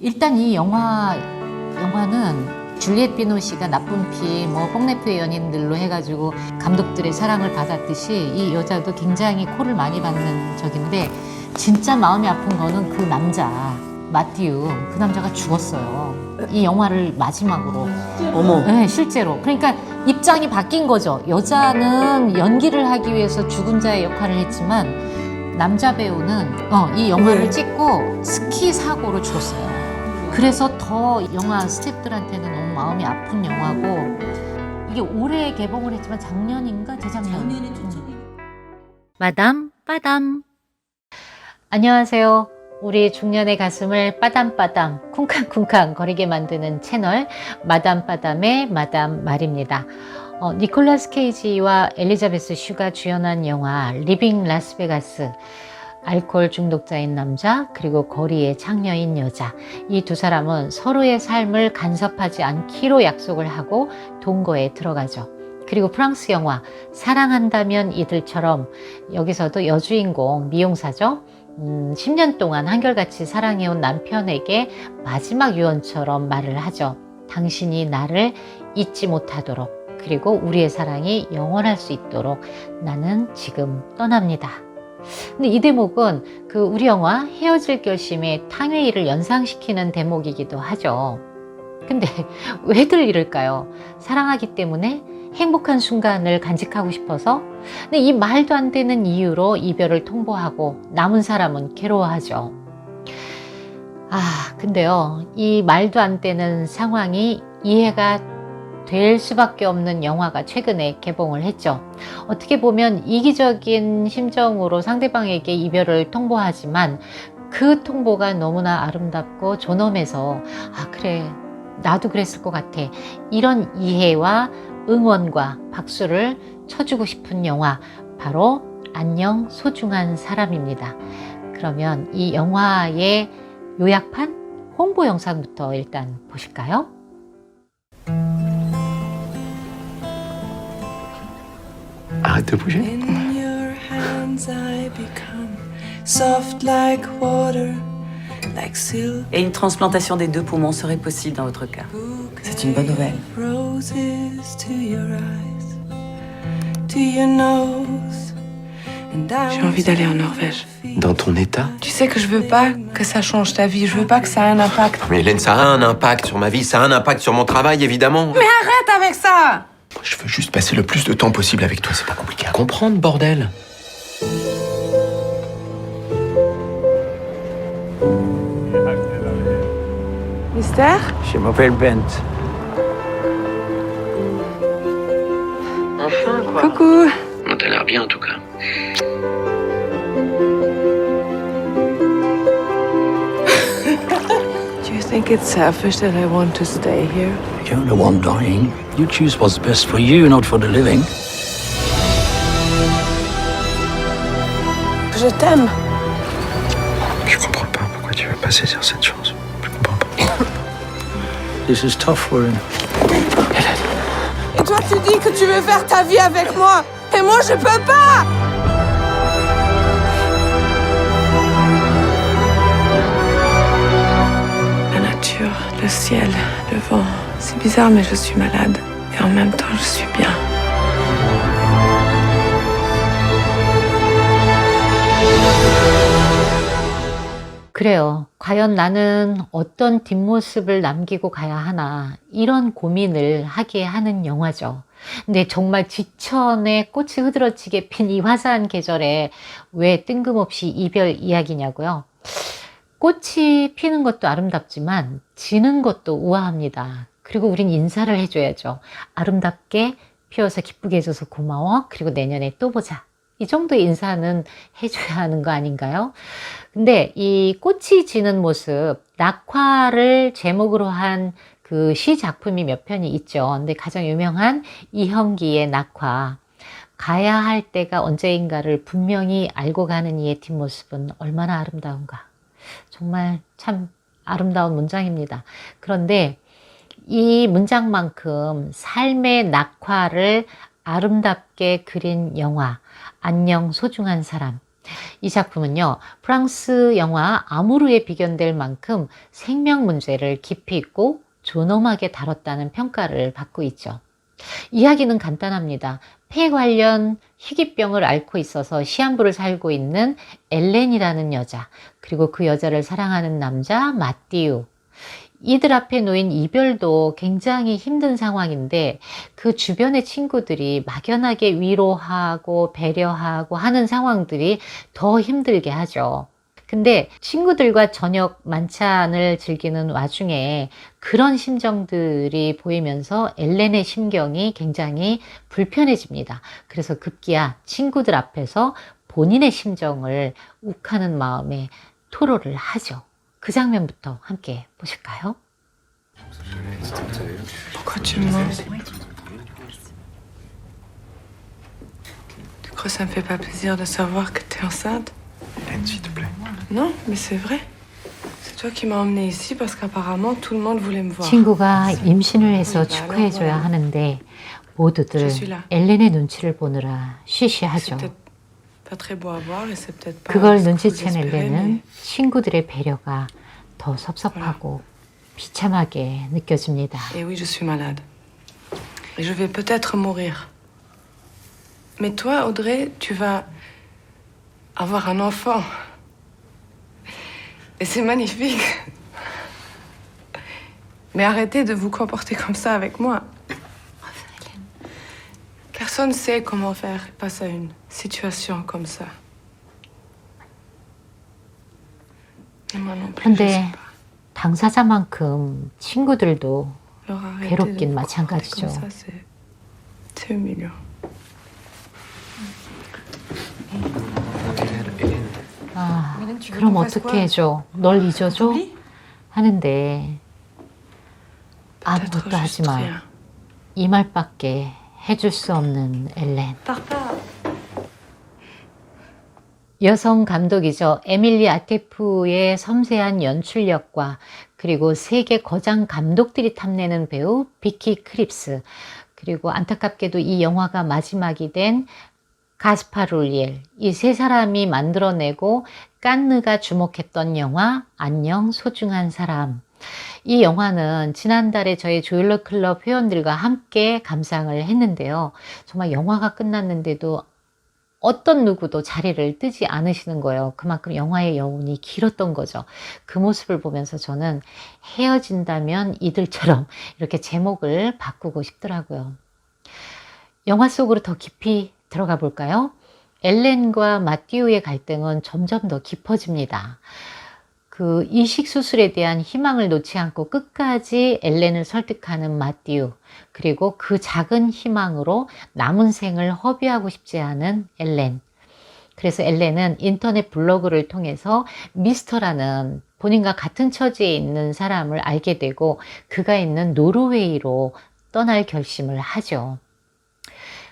일단 이 영화는 줄리엣 비노시가 나쁜 피, 뭐 뽕레프의 연인들로 해가지고 감독들의 사랑을 받았듯이 이 여자도 굉장히 콜을 많이 받는 적인데, 진짜 마음이 아픈 거는 그 남자 마티유, 그 남자가 죽었어요. 이 영화를 마지막으로. 어머. 네, 실제로. 그러니까 입장이 바뀐 거죠. 여자는 연기를 하기 위해서 죽은 자의 역할을 했지만 남자 배우는 이 영화를 찍고 스키 사고로 죽었어요. 그래서 더 영화 스태프들한테는 너무 마음이 아픈 영화고, 이게 올해 개봉을 했지만 작년인가 재작년. 마담 빠담. 안녕하세요. 우리 중년의 가슴을 빠담빠담 쿵쾅쿵쾅 거리게 만드는 채널 마담 빠담의 마담 말입니다. 니콜라스 케이지와 엘리자베스 슈가 주연한 영화 리빙 라스베가스, 알코올 중독자인 남자 그리고 거리의 창녀인 여자, 이 두 사람은 서로의 삶을 간섭하지 않기로 약속을 하고 동거에 들어가죠. 그리고 프랑스 영화 사랑한다면 이들처럼 여기서도 여주인공 미용사죠. 10년 동안 한결같이 사랑해온 남편에게 마지막 유언처럼 말을 하죠. 당신이 나를 잊지 못하도록, 그리고 우리의 사랑이 영원할 수 있도록 나는 지금 떠납니다. 근데 이 대목은 그 우리 영화 헤어질 결심의 탕웨이를 연상시키는 대목이기도 하죠. 근데 왜들 이럴까요? 사랑하기 때문에? 행복한 순간을 간직하고 싶어서? 근데 이 말도 안 되는 이유로 이별을 통보하고 남은 사람은 괴로워하죠. 근데요, 이 말도 안 되는 상황이 이해가 될 수밖에 없는 영화가 최근에 개봉을 했죠. 어떻게 보면 이기적인 심정으로 상대방에게 이별을 통보하지만 그 통보가 너무나 아름답고 존엄해서 그래, 나도 그랬을 것 같아, 이런 이해와 응원과 박수를 쳐주고 싶은 영화, 바로 안녕 소중한 사람입니다. 그러면 이 영화의 요약판 홍보 영상부터 일단 보실까요? Arrête de bouger. In your hands I become soft like water, like silk. Et une transplantation des 2 poumons serait possible dans votre cas. C'est une bonne nouvelle. Roses to your eyes, to your nose. J'ai envie d'aller en Norvège. Dans ton état? Tu sais que je veux pas que ça change ta vie, je veux pas que ça ait un impact. Mais Hélène, ça a un impact sur ma vie, ça a un impact sur mon travail, évidemment. Mais arrête avec ça! Je veux juste passer le plus de temps possible avec toi, c'est pas compliqué à comprendre, bordel. Mystère? Je m'appelle Bent. Enfin, quoi. Coucou! T'as l'air bien, en tout cas. Do you think it's selfish that I want to stay here? You're the one dying. You choose what's best for you, not for the living. Je t'aime. Je comprends pas pourquoi tu veux pas saisir cette chance. Je comprends pas. This is tough for him. Et toi, tu dis que tu veux faire ta vie avec moi. Et moi, je peux pas! La nature, le ciel, le vent. C'est bizarre, mais je suis malade. Et en même temps, je suis bien. 그래요. 과연 나는 어떤 뒷모습을 남기고 가야 하나, 이런 고민을 하게 하는 영화죠. 근데 정말 지천에 꽃이 흐드러지게 핀 이 화사한 계절에 왜 뜬금없이 이별 이야기냐고요? 꽃이 피는 것도 아름답지만 지는 것도 우아합니다. 그리고 우린 인사를 해줘야죠. 아름답게 피어서 기쁘게 해줘서 고마워. 그리고 내년에 또 보자. 이 정도의 인사는 해줘야 하는 거 아닌가요? 근데 이 꽃이 지는 모습, 낙화를 제목으로 한 그 시 작품이 몇 편이 있죠. 근데 가장 유명한 이형기의 낙화. 가야 할 때가 언제인가를 분명히 알고 가는 이의 뒷모습은 얼마나 아름다운가. 정말 참 아름다운 문장입니다. 그런데 이 문장만큼 삶의 낙화를 아름답게 그린 영화, 안녕 소중한 사람. 이 작품은요, 프랑스 영화 아무르에 비견될 만큼 생명 문제를 깊이 있고 존엄하게 다뤘다는 평가를 받고 있죠. 이야기는 간단합니다. 폐 관련 희귀병을 앓고 있어서 시한부를 살고 있는 엘렌이라는 여자, 그리고 그 여자를 사랑하는 남자 마띠우. 이들 앞에 놓인 이별도 굉장히 힘든 상황인데 그 주변의 친구들이 막연하게 위로하고 배려하고 하는 상황들이 더 힘들게 하죠. 근데 친구들과 저녁 만찬을 즐기는 와중에 그런 심정들이 보이면서 엘렌의 심경이 굉장히 불편해집니다. 그래서 급기야 친구들 앞에서 본인의 심정을 욱하는 마음에 토로를 하죠. 그 장면부터 함께 보실까요? Pourquoi tu me mens? Tu crois que ça me fait pas plaisir de savoir que t'es enceinte? Hélène, s'il te plaît. Non, mais c'est vrai. C'est toi qui m'as emmenée ici parce qu'apparemment tout le monde voulait me voir. 친구가 임신을 해서 축하해줘야 하는데 모두들 엘렌의 눈치를 보느라 C'est 쉬쉬하죠. peut-être pas très beau à voir et c'est peut-être pas 그걸 ce que vous 눈치챈 espérez, 엘렌은 mais 친구들의 배려가 더 섭섭하고 비참하게 느껴집니다. Et oui, je suis malade. Et je vais peut-être mourir. Mais toi, Audrey, tu vas avoir un enfant. Et c'est magnifique. Mais arrêtez de vous comporter comme ça avec moi. Personne ne sait comment faire face à une situation comme ça. Et moi non plus, je sais 근데 당사자만큼 친구들도 pas. Alors arrêtez 괴롭긴 de vous comporter 마찬가지죠. comme ça, c'est humiliant. 아, 그럼 어떻게 해줘? 널 잊어줘? 하는데 아무것도 하지 마. 이 말밖에 해줄 수 없는 엘렌. 여성 감독이죠. 에밀리 아테프의 섬세한 연출력과 그리고 세계 거장 감독들이 탐내는 배우 비키 크립스, 그리고 안타깝게도 이 영화가 마지막이 된 가스파르 울리엘, 이 세 사람이 만들어내고 깐느가 주목했던 영화 안녕 소중한 사람. 이 영화는 지난달에 저희 조율러 클럽 회원들과 함께 감상을 했는데요. 정말 영화가 끝났는데도 어떤 누구도 자리를 뜨지 않으시는 거예요. 그만큼 영화의 여운이 길었던 거죠. 그 모습을 보면서 저는 헤어진다면 이들처럼 이렇게 제목을 바꾸고 싶더라고요. 영화 속으로 더 깊이 들어가 볼까요? 엘렌과 마띠우의 갈등은 점점 더 깊어집니다. 그 이식 수술에 대한 희망을 놓지 않고 끝까지 엘렌을 설득하는 마띠우, 그리고 그 작은 희망으로 남은 생을 허비하고 싶지 않은 엘렌. 그래서 엘렌은 인터넷 블로그를 통해서 미스터라는 본인과 같은 처지에 있는 사람을 알게 되고 그가 있는 노르웨이로 떠날 결심을 하죠.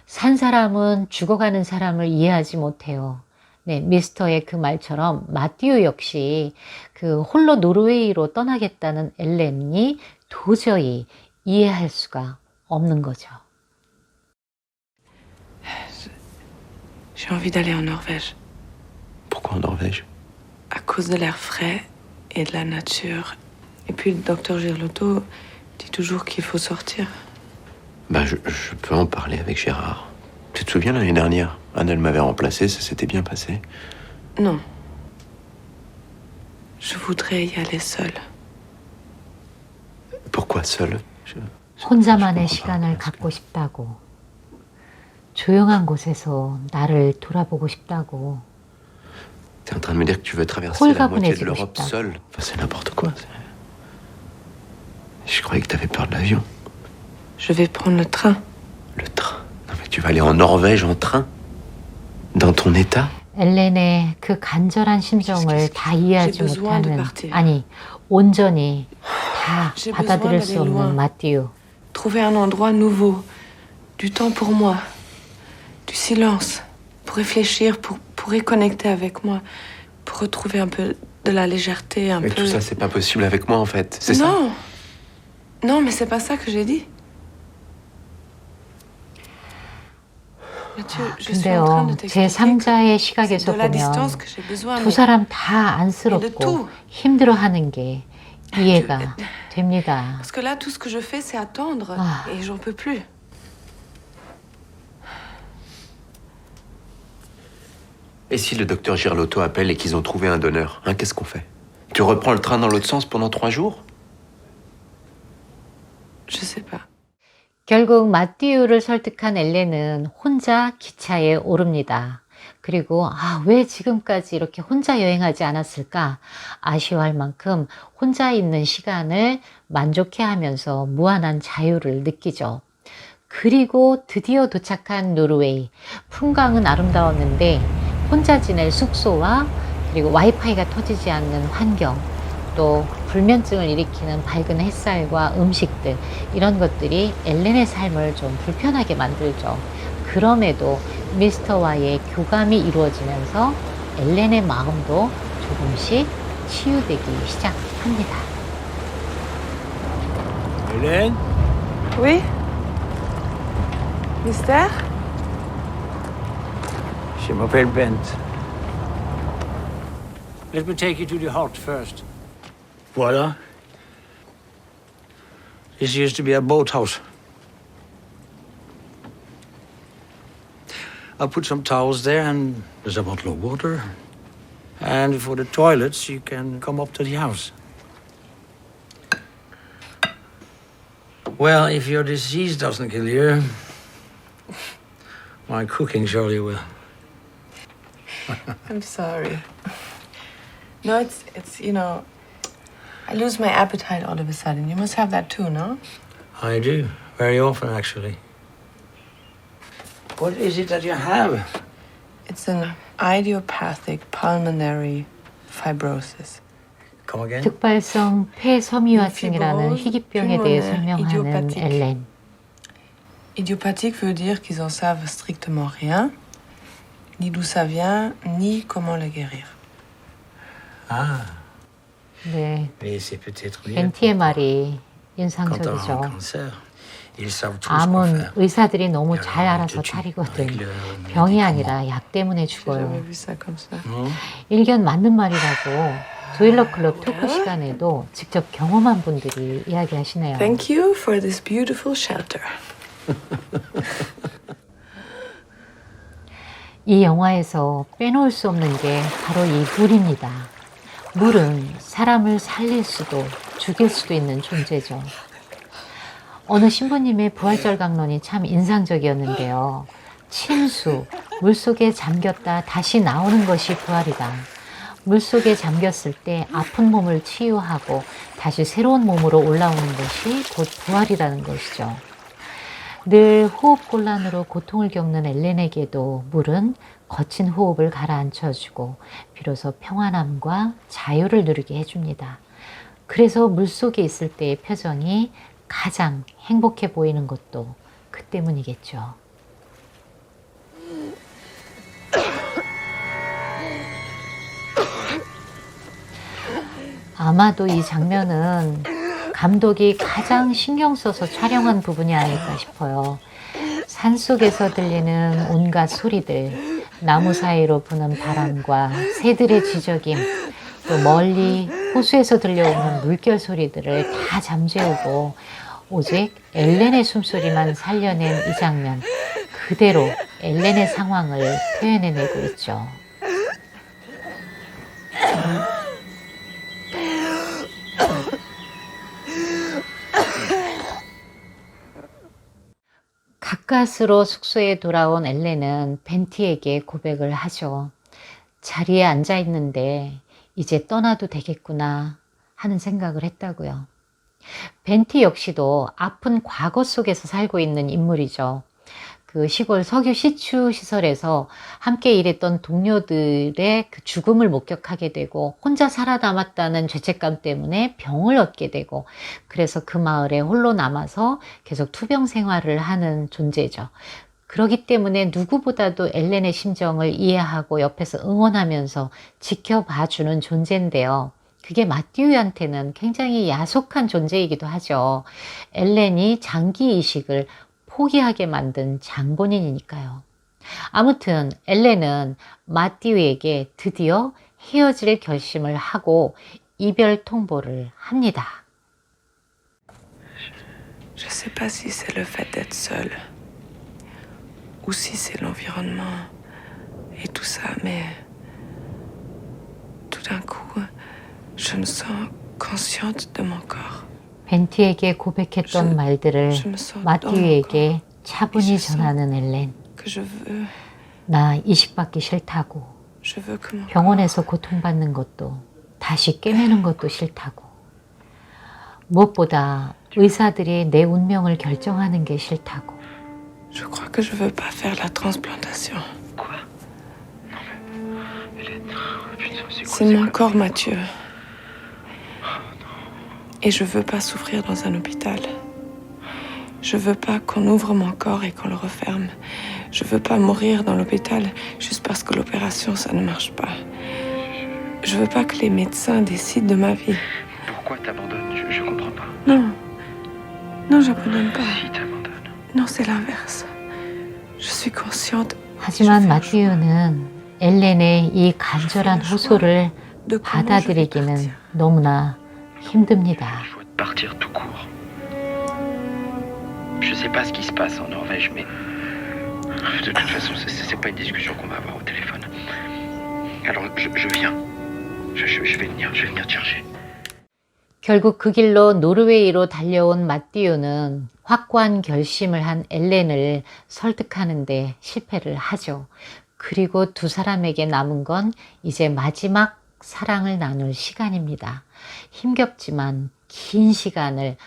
산 사람은 죽어가는 사람을 이해하지 못해요. 네, 미스터의 그 말처럼 마띠우 역시 그 홀로 노르웨이로 떠나겠다는 엘렌이 도저히 이해할 수가 없는 거죠. J'ai envie d'aller en Norvège. Pourquoi en Norvège? À cause de l'air frais et de la nature. Et puis le docteur Girlotto dit toujours qu'il faut sortir. Bah, je peux en parler avec Gérard. Tu te souviens l'année dernière? Anne, elle m'avait remplacé, ça s'était bien passé. Non. Je voudrais y aller seule. Pourquoi seul? 혼자만의 시간을 갖고 싶다고, 조용한 곳에서 나를 돌아보고 싶다고. T'es en train de me dire que tu veux traverser la moitié de l'Europe 싶다고. seule? Enfin, c'est n'importe quoi. Je croyais que t'avais peur de l'avion. Je vais prendre le train. Le train? Non mais tu vas aller en Norvège en train? Dans ton état? 엘렌의 그 간절한 심정을 다 이해하지 못하는, 아니 온전히 다 받아들일 수 없는 마띠우. Trouver un endroit nouveau. Du temps pour moi. Du silence. Pour réfléchir, pour reconnecter avec moi. Pour retrouver un peu de la légèreté, un Mais peu... tout ça, c'est pas possible avec moi en fait, c'est ça? Non. Non, mais c'est pas ça que j'ai dit. Mathieu, je suis en train de 근데요, t'expliquer 제3자의 que 시각에서 c'est de la 보면 distance que j'ai besoin. 두 mais 사람 다 안쓰럽고 힘들어하는 게 이해가 됩니다. Parce que là, tout ce que je fais, c'est attendre. Ah. Et j'en peux plus. Et si le docteur Girlotto appelle et qu'ils ont trouvé un donneur, hein, qu'est-ce qu'on fait? Tu reprends le train dans l'autre sens pendant 3 jours? Je sais pas. 결국 마띠우를 설득한 엘렌은 혼자 기차에 오릅니다. 그리고 왜 지금까지 이렇게 혼자 여행하지 않았을까 아쉬워할 만큼 혼자 있는 시간을 만족해하면서 무한한 자유를 느끼죠. 그리고 드디어 도착한 노르웨이. 풍광은 아름다웠는데 혼자 지낼 숙소와 그리고 와이파이가 터지지 않는 환경, 또 불면증을 일으키는 밝은 햇살과 음식들, 이런 것들이 엘렌의 삶을 좀 불편하게 만들죠. 그럼에도 미스터와의 교감이 이루어지면서 엘렌의 마음도 조금씩 치유되기 시작합니다. Hélène? Oui? Mystère? Je m'appelle Bent. Let me take you to the hut first. Voila. This used to be a boathouse. I put some towels there and there's a bottle of water. And for the toilets, you can come up to the house. Well, if your disease doesn't kill you, my cooking surely will. I'm sorry. No, it's, you know, I lose my appetite all of a sudden. You must have that too, no? I do, very often actually. What is it that you have? It's an idiopathic pulmonary fibrosis. Come again? 득발성 폐섬유화증이라는 희귀병에 대해 pulmonaire 설명하는 idiopathique. 엘렌. Idiopathique veut dire qu'ils en savent strictement rien, ni d'où ça vient, ni comment le guérir. Ah, 네, mais c'est peut-être mieux. 벤티의 말이 Quand on a un 인상적이죠. cancer, ils savent tous quoi 암은 faire. 의사들이 너무 잘 Alors, 알아서 tu- 차리거든. avec le 병이 médicament. 아니라 약 때문에 J'ai jamais 죽어요. vu ça comme ça. Non? 일견 맞는 말이라고 조일러 클럽 토크 시간에도 직접 경험한 분들이 이야기하시네요. Thank you for this beautiful shelter. 이 영화에서 빼놓을 수 없는 게 바로 이 물입니다. 물은 사람을 살릴 수도 죽일 수도 있는 존재죠. 어느 신부님의 부활절 강론이 참 인상적이었는데요. 침수, 물속에 잠겼다 다시 나오는 것이 부활이다. 물속에 잠겼을 때 아픈 몸을 치유하고 다시 새로운 몸으로 올라오는 것이 곧 부활이라는 것이죠. 늘 호흡곤란으로 고통을 겪는 엘렌에게도 물은 거친 호흡을 가라앉혀주고 비로소 평안함과 자유를 누리게 해줍니다. 그래서 물속에 있을 때의 표정이 가장 행복해 보이는 것도 그 때문이겠죠. 아마도 이 장면은 감독이 가장 신경 써서 촬영한 부분이 아닐까 싶어요. 산속에서 들리는 온갖 소리들, 나무 사이로 부는 바람과 새들의 지저김, 또 멀리 호수에서 들려오는 물결 소리들을 다 잠재우고 오직 엘렌의 숨소리만 살려낸 이 장면, 그대로 엘렌의 상황을 표현해내고 있죠. 가까스로 숙소에 돌아온 엘렌은 벤티에게 고백을 하죠. 자리에 앉아 있는데 이제 떠나도 되겠구나 하는 생각을 했다고요. 벤티 역시도 아픈 과거 속에서 살고 있는 인물이죠. 그 시골 석유 시추 시설에서 함께 일했던 동료들의 그 죽음을 목격하게 되고 혼자 살아남았다는 죄책감 때문에 병을 얻게 되고 그래서 그 마을에 홀로 남아서 계속 투병 생활을 하는 존재죠. 그렇기 때문에 누구보다도 엘렌의 심정을 이해하고 옆에서 응원하면서 지켜봐주는 존재인데요. 그게 마띠우한테는 굉장히 야속한 존재이기도 하죠. 엘렌이 장기 이식을 포기하게 만든 장본인이니까요. 아무튼 엘렌은 마띠우에게 드디어 헤어질 결심을 하고 이별 통보를 합니다. Je sais pas si c'est le fait d'être seule ou si c'est l'environnement et tout ça, mais tout d'un coup, je me sens consciente de mon corps. 벤티에게 고백했던 말들을 Je me sens dans mon 마띠우에게 corps. 차분히 전하는 엘렌. Que je veux, 나 이식받기 싫다고. je veux que mon 병원에서 고통받는 것도 다시 깨매는 것도 싫다고. 무엇보다 의사들이 내 운명을 결정하는 게 싫다고. Je crois que je veux pas faire la transplantation. Quoi? Non mais... Hélène... Putain, c'est quoi C'est mon corps, Mathieu. Et je veux pas souffrir dans un hôpital. Je veux pas qu'on ouvre mon corps et qu'on le referme. Je veux pas mourir dans l'hôpital juste parce que l'opération, ça ne marche pas. Je veux pas que les médecins décident de ma vie. Pourquoi t'abandonnes? Je comprends pas. Non. Non, j'abandonne pas. Si t'abandonnes. Non, c'est l'inverse. Je suis consciente 하지만 마띠우는 엘렌의 이 간절한 호소를 de comment je vais 받아들이기는 partir. 너무나 힘듭니다. Il faut partir tout court. Je sais pas ce qui se passe en Norvège, mais de toute façon, c'est pas une discussion qu'on va avoir au téléphone. Alors, je viens. Je vais venir te chercher. 결국 그 길로 노르웨이로 달려온 마띠우는 확고한 결심을 한 엘렌을 설득하는데 실패를 하죠. 그리고 두 사람에게 남은 건 이제 마지막 사랑을 나눌 시간입니다. 힘겹지만 긴 시간을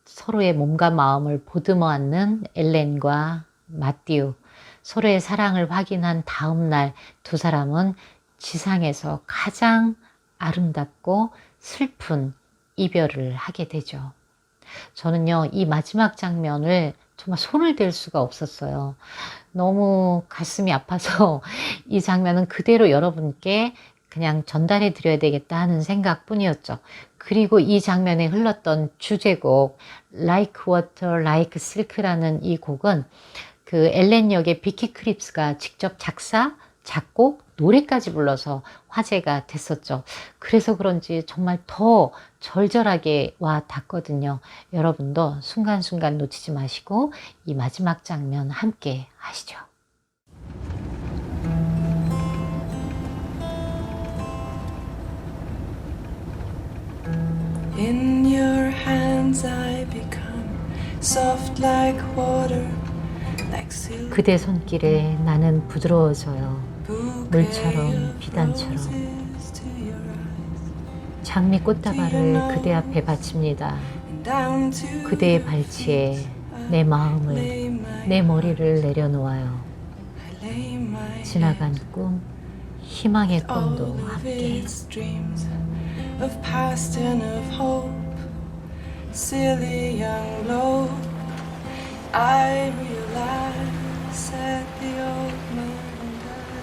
서로의 몸과 마음을 보듬어 안는 엘렌과 마띠우. 서로의 사랑을 확인한 다음 날 두 사람은 지상에서 가장 아름답고 슬픈 이별을 하게 되죠. 저는요, 이 마지막 장면을 정말 손을 댈 수가 없었어요. 너무 가슴이 아파서 이 장면은 그대로 여러분께 그냥 전달해 드려야 되겠다 하는 생각뿐이었죠. 그리고 이 장면에 흘렀던 주제곡 Like Water, Like Silk라는 이 곡은 그 엘렌 역의 비키 크립스가 직접 작사, 작곡, 노래까지 불러서 화제가 됐었죠. 그래서 그런지 정말 더 절절하게 와 닿거든요. 여러분도 순간순간 놓치지 마시고 이 마지막 장면 함께 하시죠. In your hands I become soft like water, like silk. 그대 손길에 나는 부드러워져요. 물처럼 비단처럼 장미 꽃다발을 그대 앞에 바칩니다. 그대의 발치에 내 마음을, 내 머리를 내려놓아요. 지나간 꿈, 희망의 꿈도 함께. Of past and of hope, silly young lobe. I realize that the old man died.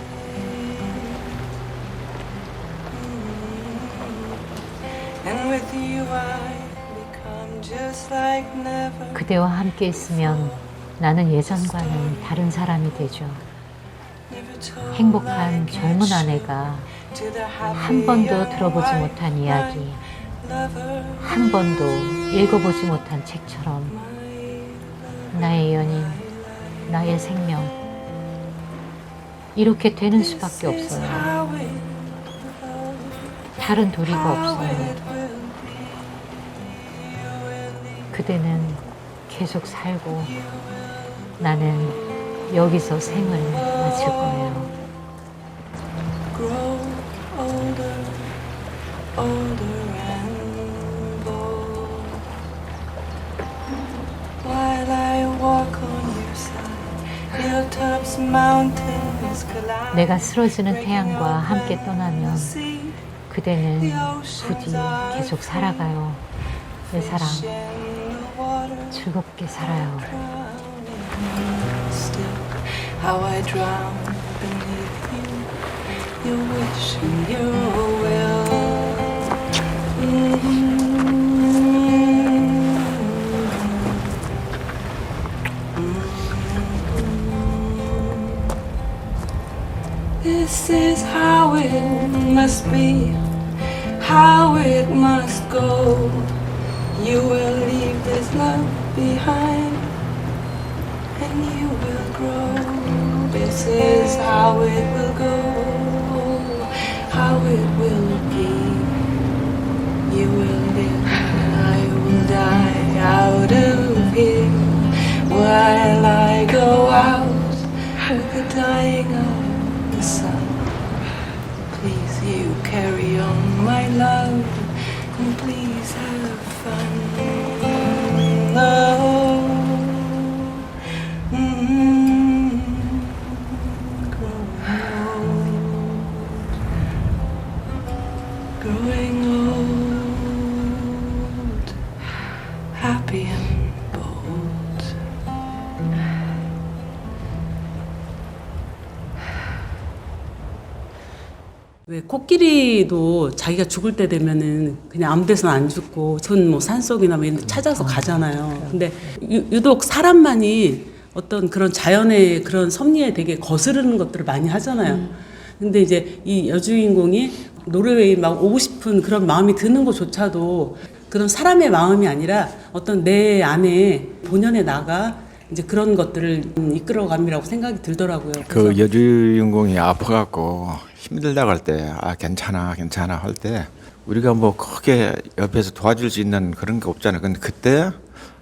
And with you I become just like never. 그대와 함께 있으면 나는 예전과는 다른 사람이 되죠. 행복한 젊은 아내가 한 번도 들어보지 못한 이야기, 한 번도 읽어보지 못한 책처럼 나의 연인, 나의 생명, 이렇게 되는 수밖에 없어요. 다른 도리가 없어요. 그대는 계속 살고 나는 여기서 생을 마칠 거예요. Grow older, older and bold. While I walk on your side, hilltops, mountains collide. 내가 쓰러지는 태양과 함께 떠나면 그대는 부디 계속 살아가요. 내 사랑, 즐겁게 살아요. Still, how I drown beneath you, your wish and your will. This is how it must be, how it must go. You will leave this love behind, and you will grow. This is how it will go, how it will be. You will live and I will die out of here, while I go out with the dying of the sun. Please you carry on my love, and please have fun. Oh, growing old, happy and bold. 왜 코끼리도 자기가 죽을 때 되면은 그냥 아무 데서나 안 죽고 전 뭐 산속이나 뭐 이런 데 찾아서 가잖아요. 근데 유독 사람만이 어떤 그런 자연의 그런 섭리에 되게 거스르는 것들을 많이 하잖아요. 근데 이제 이 여주인공이 노르웨이 막 오고 싶은 그런 마음이 드는 것조차도 그런 사람의 마음이 아니라 어떤 내 안에 본연에 나가 이제 그런 것들을 이끌어감이라고 생각이 들더라고요. 그 여주인공이 아파갖고 힘들다고 할 때 아 괜찮아 괜찮아 할 때 우리가 뭐 크게 옆에서 도와줄 수 있는 그런 게 없잖아요. 근데 그때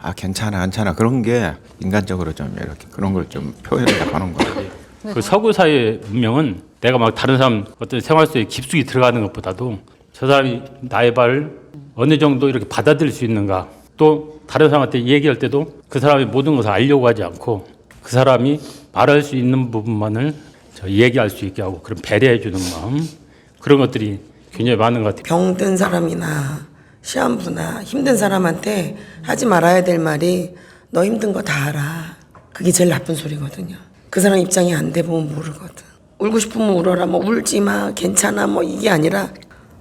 아 괜찮아 괜찮아 그런 게 인간적으로 좀 이렇게 그런 걸 좀 표현하려고 하는 거예요. 그 서구 사회의 문명은 내가 막 다른 사람 어떤 생활 속에 깊숙이 들어가는 것보다도 저 사람이 나의 말을 어느 정도 이렇게 받아들일 수 있는가, 또 다른 사람한테 얘기할 때도 그 사람이 모든 것을 알려고 하지 않고 그 사람이 말할 수 있는 부분만을 얘기할 수 있게 하고 그런 배려해 주는 마음, 그런 것들이 굉장히 많은 것 같아요. 병든 사람이나 시한부나 힘든 사람한테 하지 말아야 될 말이 너 힘든 거 다 알아. 그게 제일 나쁜 소리거든요. 그 사람 입장이 안 돼 보면 모르거든. 울고 싶으면 울어라, 뭐 울지 마, 괜찮아, 뭐 이게 아니라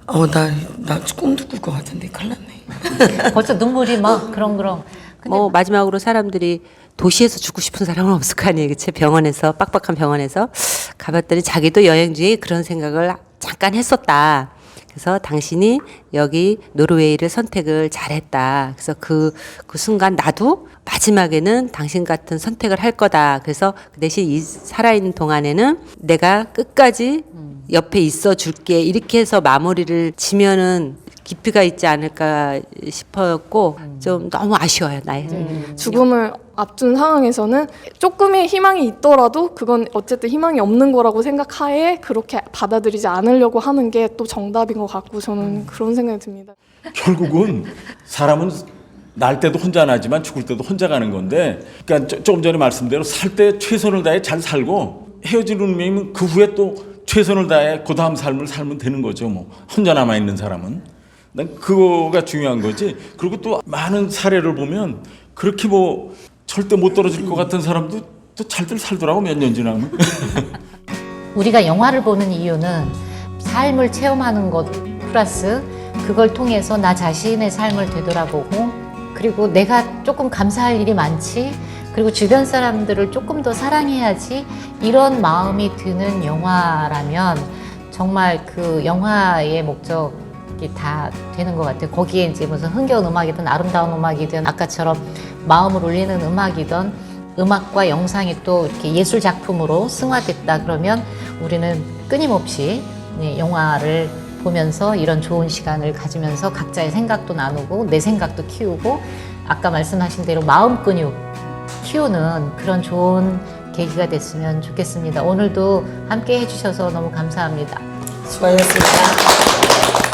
나 꿈도 꿀 것 같은데 큰일 났네. 벌써 눈물이 막 그렁그렁. 뭐 마지막으로 사람들이 도시에서 죽고 싶은 사람은 없을 거 아니에요. 그치? 병원에서, 빡빡한 병원에서 가봤더니 자기도 여행 중에 그런 생각을 잠깐 했었다. 그래서 당신이 여기 노르웨이를 선택을 잘했다. 그래서 그 순간 나도 마지막에는 당신 같은 선택을 할 거다. 그래서 그 대신 이 살아있는 동안에는 내가 끝까지 옆에 있어 줄게. 이렇게 해서 마무리를 지면은 깊이가 있지 않을까 싶었고 좀 너무 아쉬워요. 나의 죽음을 앞둔 상황에서는 조금의 희망이 있더라도 그건 어쨌든 희망이 없는 거라고 생각하에 그렇게 받아들이지 않으려고 하는 게 또 정답인 것 같고 저는 그런 생각이 듭니다. 결국은 사람은 날 때도 혼자 나지만 죽을 때도 혼자 가는 건데, 그러니까 조금 전에 말씀대로 살 때 최선을 다해 잘 살고 헤어지는 운명이면 그 후에 또 최선을 다해 그 다음 삶을 살면 되는 거죠. 뭐 혼자 남아 있는 사람은. 난 그거가 중요한 거지. 그리고 또 많은 사례를 보면 그렇게 뭐 절대 못 떨어질 것 같은 사람도 또 잘들 살더라고, 몇 년 지나면. 우리가 영화를 보는 이유는 삶을 체험하는 것 플러스 그걸 통해서 나 자신의 삶을 되돌아보고, 그리고 내가 조금 감사할 일이 많지, 그리고 주변 사람들을 조금 더 사랑해야지, 이런 마음이 드는 영화라면 정말 그 영화의 목적이 다 되는 것 같아요. 거기에 이제 무슨 흥겨운 음악이든 아름다운 음악이든 아까처럼 마음을 울리는 음악이든 음악과 영상이 또 이렇게 예술 작품으로 승화됐다 그러면 우리는 끊임없이 영화를 보면서 이런 좋은 시간을 가지면서 각자의 생각도 나누고 내 생각도 키우고 아까 말씀하신 대로 마음 근육 키우는 그런 좋은 계기가 됐으면 좋겠습니다. 오늘도 함께 해주셔서 너무 감사합니다. 수고하셨습니다.